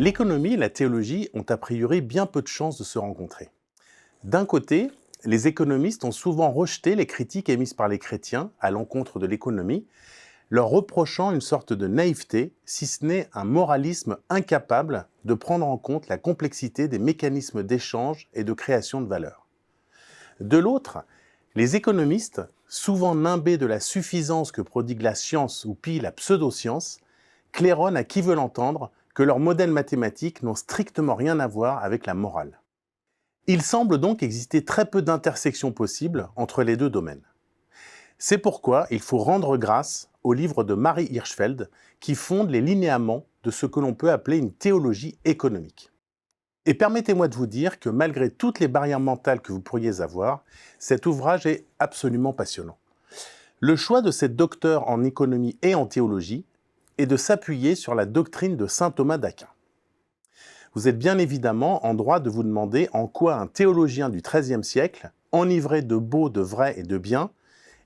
L'économie et la théologie ont a priori bien peu de chances de se rencontrer. D'un côté, les économistes ont souvent rejeté les critiques émises par les chrétiens à l'encontre de l'économie, leur reprochant une sorte de naïveté, si ce n'est un moralisme incapable de prendre en compte la complexité des mécanismes d'échange et de création de valeur. De l'autre, les économistes, souvent nimbés de la suffisance que prodigue la science ou pis la pseudo-science, claironnent à qui veut l'entendre que leurs modèles mathématiques n'ont strictement rien à voir avec la morale. Il semble donc exister très peu d'intersections possibles entre les deux domaines. C'est pourquoi il faut rendre grâce au livre de Mary Hirschfeld qui fonde les linéaments de ce que l'on peut appeler une théologie économique. Et permettez-moi de vous dire que malgré toutes les barrières mentales que vous pourriez avoir, cet ouvrage est absolument passionnant. Le choix de cette docteure en économie et en théologie est de s'appuyer sur la doctrine de saint Thomas d'Aquin. Vous êtes bien évidemment en droit de vous demander en quoi un théologien du XIIIe siècle, enivré de beau, de vrai et de bien,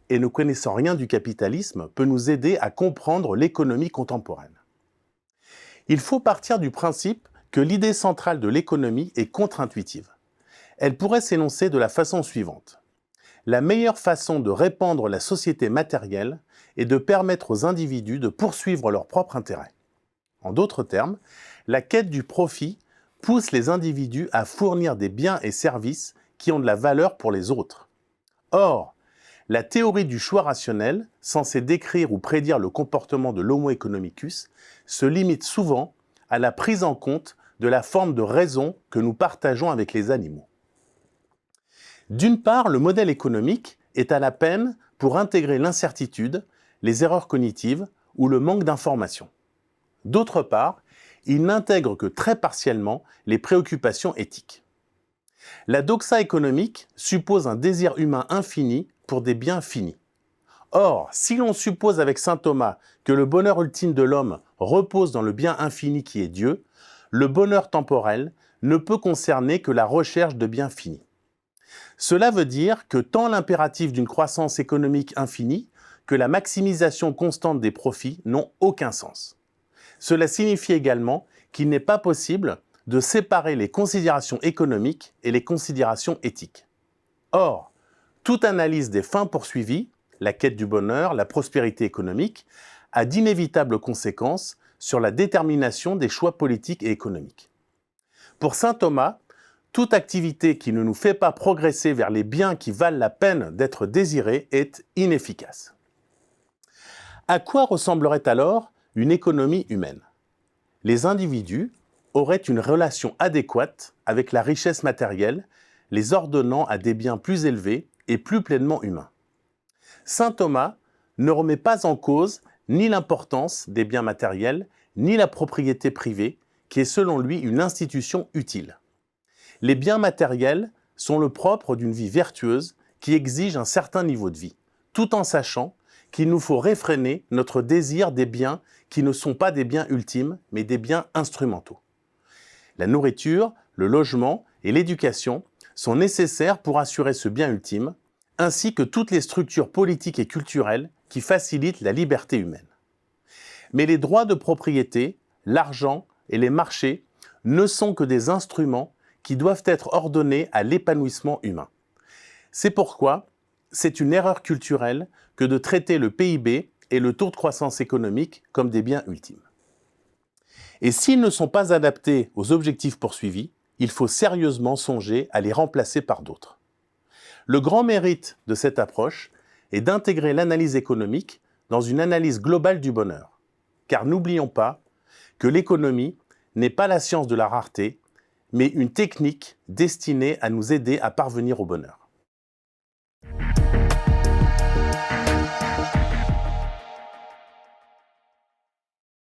et ne connaissant rien du capitalisme, peut nous aider à comprendre l'économie contemporaine. Il faut partir du principe que l'idée centrale de l'économie est contre-intuitive. Elle pourrait s'énoncer de la façon suivante. La meilleure façon de répandre la société matérielle est de permettre aux individus de poursuivre leur propre intérêt. En d'autres termes, la quête du profit pousse les individus à fournir des biens et services qui ont de la valeur pour les autres. Or, la théorie du choix rationnel, censée décrire ou prédire le comportement de l'Homo economicus, se limite souvent à la prise en compte de la forme de raison que nous partageons avec les animaux. D'une part, le modèle économique est à la peine pour intégrer l'incertitude, les erreurs cognitives ou le manque d'information. D'autre part, il n'intègre que très partiellement les préoccupations éthiques. La doxa économique suppose un désir humain infini pour des biens finis. Or, si l'on suppose avec saint Thomas que le bonheur ultime de l'homme repose dans le bien infini qui est Dieu, le bonheur temporel ne peut concerner que la recherche de biens finis. Cela veut dire que tant l'impératif d'une croissance économique infinie que la maximisation constante des profits n'ont aucun sens. Cela signifie également qu'il n'est pas possible de séparer les considérations économiques et les considérations éthiques. Or, toute analyse des fins poursuivies, la quête du bonheur, la prospérité économique, a d'inévitables conséquences sur la détermination des choix politiques et économiques. Pour saint Thomas, toute activité qui ne nous fait pas progresser vers les biens qui valent la peine d'être désirés est inefficace. À quoi ressemblerait alors une économie humaine? Les individus auraient une relation adéquate avec la richesse matérielle, les ordonnant à des biens plus élevés et plus pleinement humains. Saint Thomas ne remet pas en cause ni l'importance des biens matériels, ni la propriété privée, qui est selon lui une institution utile. Les biens matériels sont le propre d'une vie vertueuse qui exige un certain niveau de vie, tout en sachant qu'il nous faut réfréner notre désir des biens qui ne sont pas des biens ultimes, mais des biens instrumentaux. La nourriture, le logement et l'éducation sont nécessaires pour assurer ce bien ultime, ainsi que toutes les structures politiques et culturelles qui facilitent la liberté humaine. Mais les droits de propriété, l'argent et les marchés ne sont que des instruments qui doivent être ordonnés à l'épanouissement humain. C'est pourquoi c'est une erreur culturelle que de traiter le PIB et le taux de croissance économique comme des biens ultimes. Et s'ils ne sont pas adaptés aux objectifs poursuivis, il faut sérieusement songer à les remplacer par d'autres. Le grand mérite de cette approche est d'intégrer l'analyse économique dans une analyse globale du bonheur. Car n'oublions pas que l'économie n'est pas la science de la rareté, mais une technique destinée à nous aider à parvenir au bonheur.